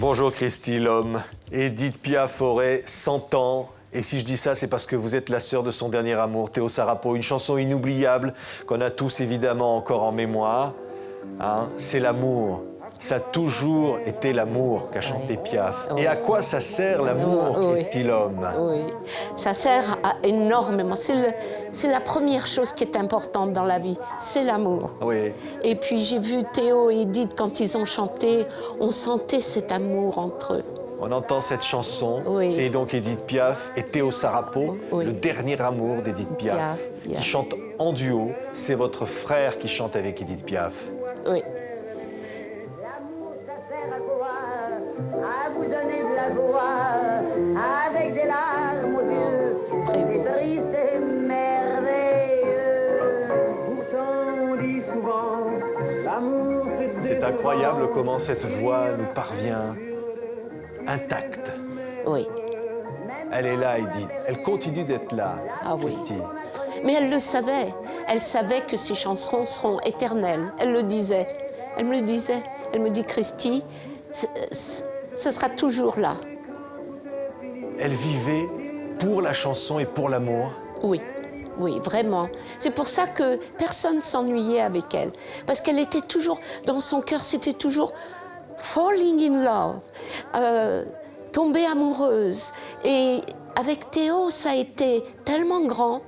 Bonjour Christy Lhomme. Edith Piaf aurait 100 ans. Et si je dis ça, c'est parce que vous êtes la sœur de son dernier amour, Théo Sarapo. Une chanson inoubliable qu'on a tous évidemment encore en mémoire. Hein, c'est l'amour. Ça a toujours été l'amour qu'a chanté Piaf. Oui. Et à quoi ça sert l'amour, Oui. Christy Lhomme? Oui, ça sert énormément. C'est la première chose qui est importante dans la vie, c'est l'amour. Oui. Et puis j'ai vu Théo et Edith, quand ils ont chanté, on sentait cet amour entre eux. On entend cette chanson, Oui. c'est donc Edith Piaf et Théo Sarapo, Oui. le dernier amour d'Edith Piaf, Piaf. qui chante en duo. C'est votre frère qui chante avec Edith Piaf. Oui. L'amour, ça sert à quoi? À vous donner de la joie, avec des larmes aux yeux. C'est très beau. C'est triste et merveilleux. Pourtant on dit souvent, l'amour C'est incroyable comment cette voix nous parvient intacte. Oui. Elle est là, Edith. Elle continue d'être là, Ah oui. Christy. Mais elle le savait. Elle savait que ces chansons seront éternelles. Elle le disait. Elle me le disait. Elle me dit, Christy, ce sera toujours là. Elle vivait pour la chanson et pour l'amour. Oui, oui, vraiment. C'est pour ça que personne s'ennuyait avec elle. Parce qu'elle était toujours, dans son cœur, c'était toujours falling in love, tomber amoureuse. Et avec Théo, ça a été tellement grand,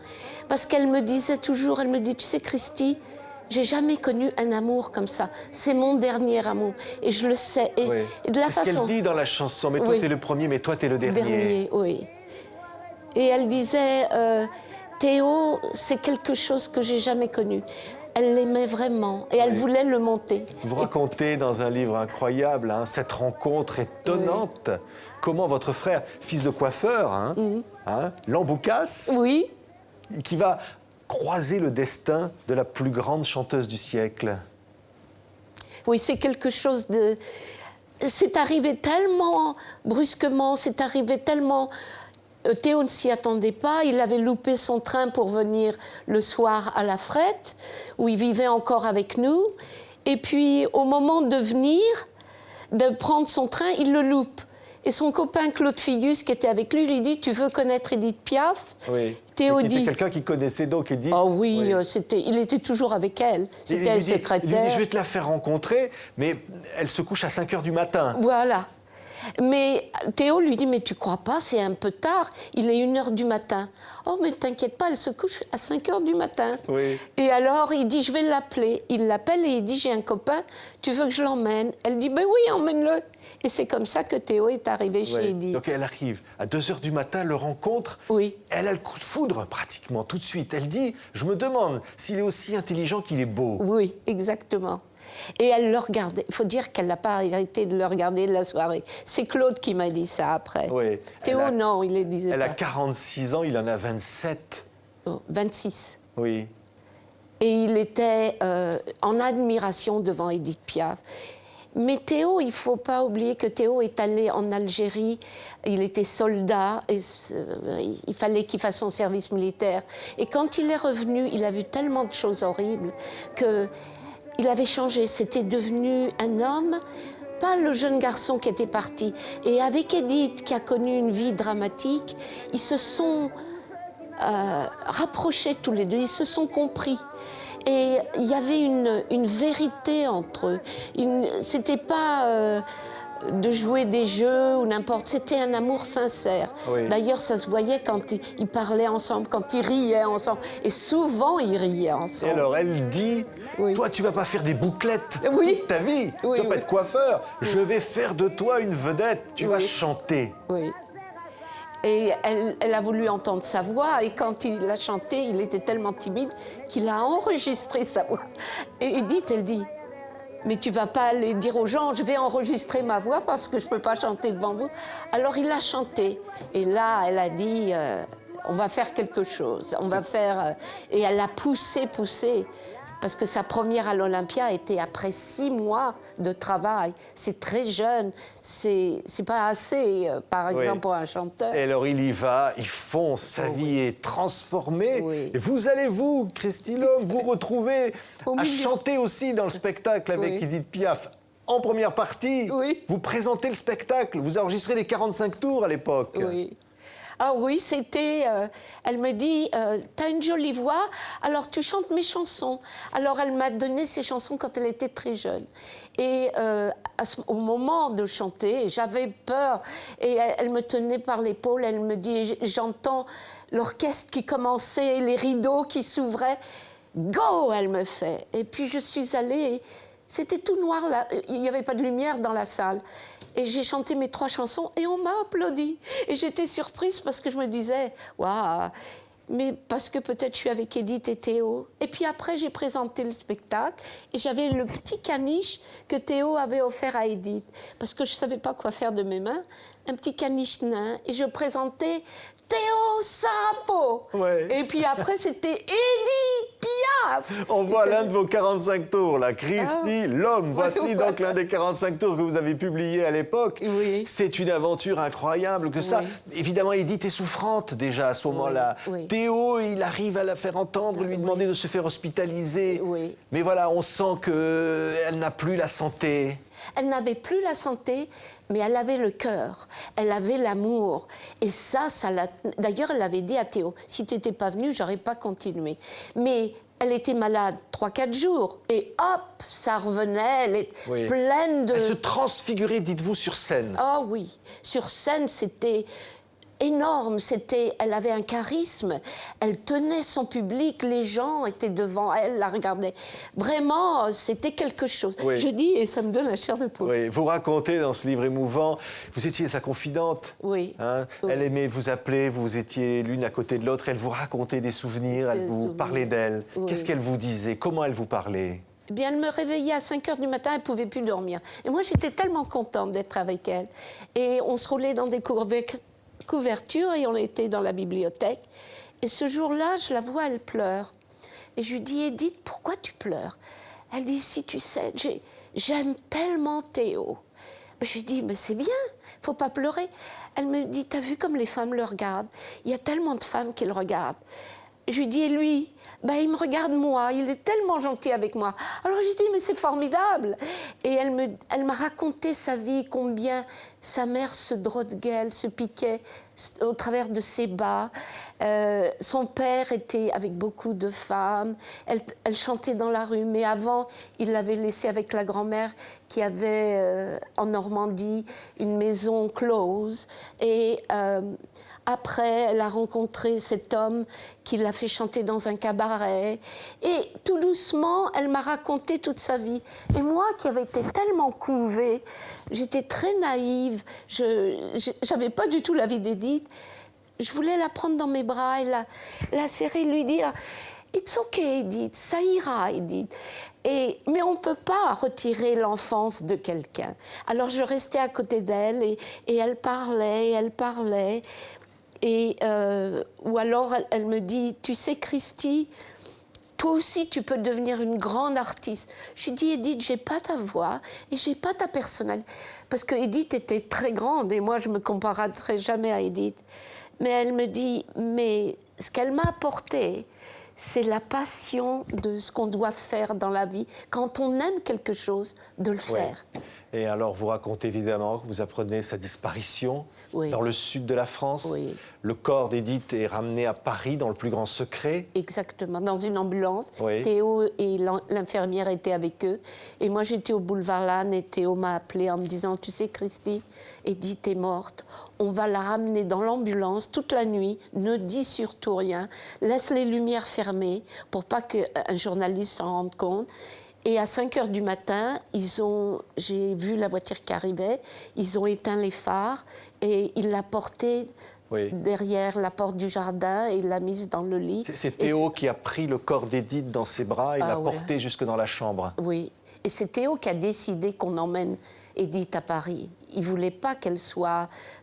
parce qu'elle me disait toujours, elle me dit, tu sais Christy, j'ai jamais connu un amour comme ça. C'est mon dernier amour. Et je le sais. Et, Oui. et de la C'est ce façon... qu'elle dit dans la chanson. Mais toi, Oui. t'es le premier, mais toi, t'es le dernier. Oui. Et elle disait, Théo, c'est quelque chose que j'ai jamais connu. Elle l'aimait vraiment et elle voulait le monter. Vous racontez dans un livre incroyable hein, cette rencontre étonnante. Comment votre frère, fils de coiffeur, hein, Lamboucas, Oui, qui va croiser le destin de la plus grande chanteuse du siècle. oui, c'est quelque chose de... C'est arrivé tellement brusquement, c'est arrivé tellement... Théo ne s'y attendait pas, il avait loupé son train pour venir le soir à la Frette, où il vivait encore avec nous. Et puis, au moment de venir, de prendre son train, il le loupe. Et son copain Claude Figus, qui était avec lui, lui dit « Tu veux connaître Edith Piaf ?» Oui. Théo C'était dit... quelqu'un qui connaissait donc Edith. Oh oui, il était toujours avec elle. C'était Il un lui dit, secrétaire. je vais te la faire rencontrer, mais elle se couche à 5 h du matin. Voilà. Mais Théo lui dit, mais tu crois pas, c'est un peu tard, il est 1 h du matin. Oh, mais t'inquiète pas, elle se couche à 5 h du matin. Oui. Et alors, il dit, je vais l'appeler. Il l'appelle et il dit, j'ai un copain, tu veux que je l'emmène? Elle dit, ben oui, emmène-le. Et c'est comme ça que Théo est arrivé chez Edith. Donc elle arrive à 2 h du matin, le rencontre. Oui. Elle a le coup de foudre pratiquement tout de suite. Elle dit, je me demande s'il est aussi intelligent qu'il est beau. Oui, exactement. Et elle le regardait. Il faut dire qu'elle n'a pas arrêté de le regarder de la soirée. C'est Claude qui m'a dit ça après. Oui. Théo, non, il ne le disait Elle pas. a 46 ans, il en a 27. Oh, 26. Oui. Et il était en admiration devant Edith Piaf. Mais Théo, il ne faut pas oublier que Théo est allé en Algérie, il était soldat, et il fallait qu'il fasse son service militaire. Et quand il est revenu, il a vu tellement de choses horribles qu'il avait changé, c'était devenu un homme, pas le jeune garçon qui était parti. Et avec Edith, qui a connu une vie dramatique, ils se sont rapprochés tous les deux, ils se sont compris. Et il y avait une vérité entre eux. C'était pas de jouer des jeux ou n'importe, c'était un amour sincère. Oui. D'ailleurs, ça se voyait quand ils parlaient ensemble, quand ils riaient ensemble. Et souvent, ils riaient Et ensemble. alors elle dit, Oui. toi tu vas pas faire des bouclettes Oui. toute ta vie, Oui, tu vas pas oui. être coiffeur, je vais faire de toi une vedette, tu vas Oui. chanter. Oui. Et elle a voulu entendre sa voix, et quand il a chanté, il était tellement timide qu'il a enregistré sa voix. Et Edith, elle dit, mais tu vas pas aller dire aux gens, je vais enregistrer ma voix parce que je peux pas chanter devant vous. Alors il a chanté, et là, elle a dit, on va faire quelque chose, on va faire... Et elle a poussé, parce que sa première à l'Olympia était après 6 mois de travail. C'est très jeune, c'est pas assez, par exemple, Oui. pour un chanteur. Et alors il y va, il fonce, sa vie est transformée. Oui. Et vous allez, Christy Lhomme, vous retrouver Au à milieu. chanter aussi dans le spectacle avec Oui. Edith Piaf. en première partie. Oui. Vous présentez le spectacle, vous enregistrez les 45 tours à l'époque. Oui. Ah oui, c'était... elle me dit, t'as une jolie voix, alors tu chantes mes chansons. Alors elle m'a donné ses chansons quand elle était très jeune. Et au moment de chanter, j'avais peur. Et elle me tenait par l'épaule, elle me dit, j'entends l'orchestre qui commençait, les rideaux qui s'ouvraient. Go, elle me fait. Et puis je suis allée, c'était tout noir là, il n'y avait pas de lumière dans la salle. Et j'ai chanté mes 3 chansons et on m'a applaudi. Et j'étais surprise parce que je me disais, waouh, mais parce que peut-être je suis avec Edith et Théo. Et puis après, j'ai présenté le spectacle et j'avais le petit caniche que Théo avait offert à Edith. Parce que je ne savais pas quoi faire de mes mains. Un petit caniche nain. Et je présentais Théo Sarapo. Ouais. Et puis après, c'était Edith Piaf. On voit l'un de vos 45 tours, là. Christy, l'homme. Voici donc l'un des 45 tours que vous avez publié à l'époque. Oui. C'est une aventure incroyable que ça. Oui. Évidemment, Edith est souffrante déjà à ce moment-là. Oui. Théo, il arrive à la faire entendre, lui demander de se faire hospitaliser. Oui. Mais voilà, on sent qu'elle n'a plus la santé. Elle n'avait plus la santé, mais elle avait le cœur, elle avait l'amour. Et ça l'a... D'ailleurs, elle avait dit à Théo, si tu n'étais pas venu, j'aurais pas continué. Mais elle était malade 3-4 jours, et hop, ça revenait, elle est Oui. pleine de... Elle se transfigurait, dites-vous, sur scène. Ah oui, sur scène, c'était énorme, elle avait un charisme, elle tenait son public, les gens étaient devant elle, la regardaient. Vraiment, c'était quelque chose. Oui. Je dis, et ça me donne la chair de poule. Oui, vous racontez dans ce livre émouvant, vous étiez sa confidente. Oui. Hein, Oui. Elle aimait vous appeler, vous étiez l'une à côté de l'autre, elle vous racontait des souvenirs, elle Des vous souvenirs. parlait d'elle. Oui. Qu'est-ce qu'elle vous disait? Comment elle vous parlait? Eh bien, elle me réveillait à 5 h du matin, elle ne pouvait plus dormir. Et moi, j'étais tellement contente d'être avec elle. Et on se roulait dans des couvertures et on était dans la bibliothèque. Et ce jour-là, je la vois, elle pleure. Et je lui dis, Edith, pourquoi tu pleures? Elle dit, si tu sais, j'aime tellement Théo. Je lui dis, mais c'est bien, il ne faut pas pleurer. Elle me dit, t'as vu comme les femmes le regardent? Il y a tellement de femmes qui le regardent. Je lui dis, et lui, ben, il me regarde moi, il est tellement gentil avec moi. Alors je dis, mais c'est formidable. Et elle m'a raconté sa vie, combien sa mère se droguait, se piquait au travers de ses bas. Son père était avec beaucoup de femmes. Elle chantait dans la rue, mais avant, il l'avait laissée avec la grand-mère qui avait en Normandie une maison close. Et après, elle a rencontré cet homme qui l'a fait chanter dans un cabaret. Et tout doucement, elle m'a raconté toute sa vie. Et moi, qui avais été tellement couvée, j'étais très naïve, je n'avais pas du tout la vie d'Edith. Je voulais la prendre dans mes bras et la serrer, lui dire « It's okay, Edith, ça ira, Edith ». Mais on ne peut pas retirer l'enfance de quelqu'un. Alors je restais à côté d'elle et elle parlait, elle parlait. Ou alors elle me dit, tu sais Christy, toi aussi tu peux devenir une grande artiste. Je lui dis, Edith, j'ai pas ta voix et j'ai pas ta personnalité. Parce que Edith était très grande et moi je me comparerai jamais à Edith. Mais elle me dit, mais ce qu'elle m'a apporté, c'est la passion de ce qu'on doit faire dans la vie. Quand on aime quelque chose, de le faire. Et alors, vous racontez évidemment que vous apprenez sa disparition dans le sud de la France. Oui. Le corps d'Edith est ramené à Paris dans le plus grand secret. Exactement, dans une ambulance. Oui. Théo et l'infirmière étaient avec eux. Et moi, j'étais au boulevard Lannes et Théo m'a appelée en me disant, tu sais, Christy, Edith est morte. On va la ramener dans l'ambulance toute la nuit. Ne dis surtout rien. Laisse les lumières fermées pour pas qu'un journaliste s'en rende compte. Et à 5 h du matin, j'ai vu la voiture qui arrivait, ils ont éteint les phares et ils l'ont portée derrière la porte du jardin et il l'a mise dans le lit. C'est Théo qui a pris le corps d'Edith dans ses bras et l'a porté jusque dans la chambre. Oui, et c'est Théo qui a décidé qu'on emmène Edith à Paris. Il ne voulait pas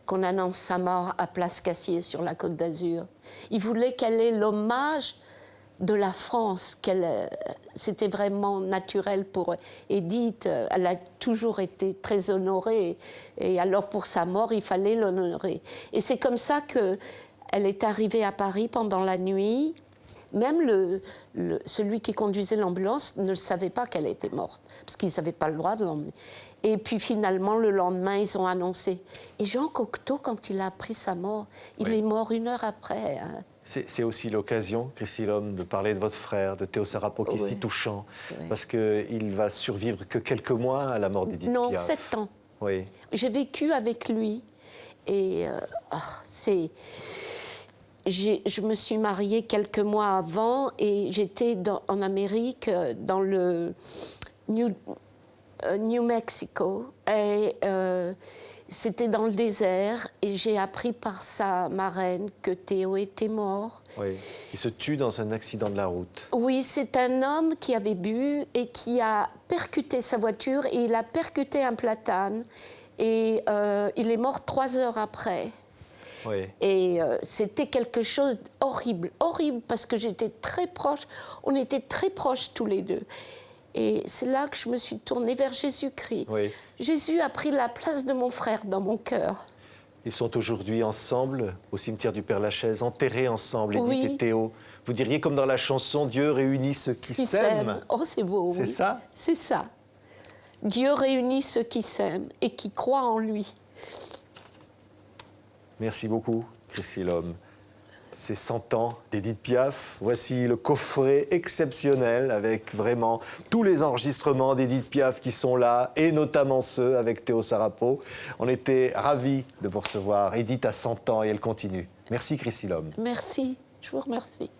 qu'on annonce sa mort à Place Cassier sur la Côte d'Azur. Il voulait qu'elle ait l'hommage de la France, c'était vraiment naturel pour Edith. Elle a toujours été très honorée. Et alors, pour sa mort, il fallait l'honorer. Et c'est comme ça qu'elle est arrivée à Paris pendant la nuit. Même celui qui conduisait l'ambulance ne savait pas qu'elle était morte, parce qu'ils n'avaient pas le droit de l'emmener. Et puis finalement, le lendemain, ils ont annoncé. Et Jean Cocteau, quand il a appris sa mort, il est mort 1 heure après. Hein. C'est aussi l'occasion, Chrissy Lhomme, de parler de votre frère, de Théo Sarapo, qui est si touchant, parce qu'il va survivre que quelques mois à la mort d'Édith Piaf. Non, 7 ans. Oui. J'ai vécu avec lui. Et je me suis mariée quelques mois avant et j'étais en Amérique, dans le New Mexico. Et c'était dans le désert et j'ai appris par sa marraine que Théo était mort. Oui, il se tue dans un accident de la route. Oui, c'est un homme qui avait bu et qui a percuté sa voiture et il a percuté un platane. Et il est mort 3 heures après. Oui. Et c'était quelque chose d'horrible, horrible, parce que j'étais très proche, on était très proches tous les deux. Et c'est là que je me suis tournée vers Jésus-Christ. Oui. Jésus a pris la place de mon frère dans mon cœur. Ils sont aujourd'hui ensemble au cimetière du Père-Lachaise, enterrés ensemble, Édith Oui. et Théo. Vous diriez comme dans la chanson, Dieu réunit ceux qui s'aiment. Oh, c'est beau, C'est oui. ça? C'est ça. Dieu réunit ceux qui s'aiment et qui croient en lui. Merci beaucoup, Chrissy Lhomme. C'est 100 ans d'Édith Piaf. Voici le coffret exceptionnel avec vraiment tous les enregistrements d'Édith Piaf qui sont là, et notamment ceux avec Théo Sarapo. On était ravis de vous recevoir. Édith a 100 ans et elle continue. Merci, Chrissy Lhomme. Merci, je vous remercie.